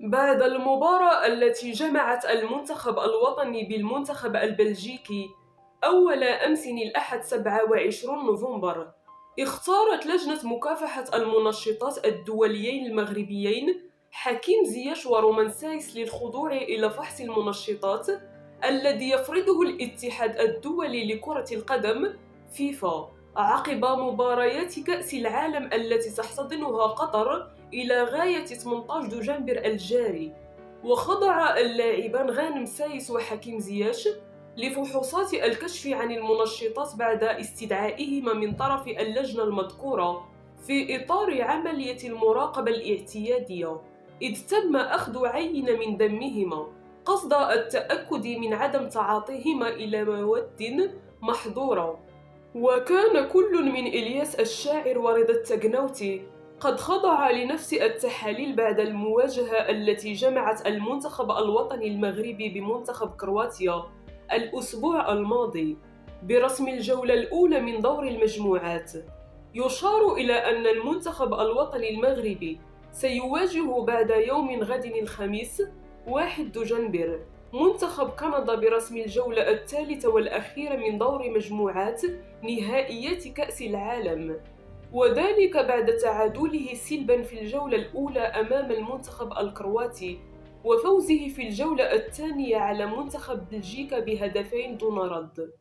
بعد المباراة التي جمعت المنتخب الوطني بالمنتخب البلجيكي أول أمس الأحد 27 نوفمبر، اختارت لجنة مكافحة المنشطات الدوليين المغربيين حكيم زياش ورومان سايس للخضوع إلى فحص المنشطات الذي يفرضه الاتحاد الدولي لكرة القدم فيفا عقب مباريات كأس العالم التي تحتضنها قطر إلى غاية 18 دجنبر الجاري. وخضع اللاعبان غانم سايس وحكيم زياش لفحوصات الكشف عن المنشطات بعد استدعائهما من طرف اللجنة المذكورة في إطار عملية المراقبة الاعتيادية، إذ تم أخذ عينة من دمهما قصد التأكد من عدم تعاطيهما إلى مواد محظورة. وكان كل من إلياس الشاعر ورضا التقنوتي قد خضع لنفس التحاليل بعد المواجهة التي جمعت المنتخب الوطني المغربي بمنتخب كرواتيا الأسبوع الماضي برسم الجولة الأولى من دور المجموعات. يشار إلى أن المنتخب الوطني المغربي سيواجه بعد يوم غد الخميس 1 دجنبر منتخب كندا برسم الجولة الثالثة والأخيرة من دور مجموعات نهائيات كأس العالم، وذلك بعد تعادله سلبا في الجولة الأولى أمام المنتخب الكرواتي وفوزه في الجولة الثانية على منتخب بلجيكا بهدفين دون رد.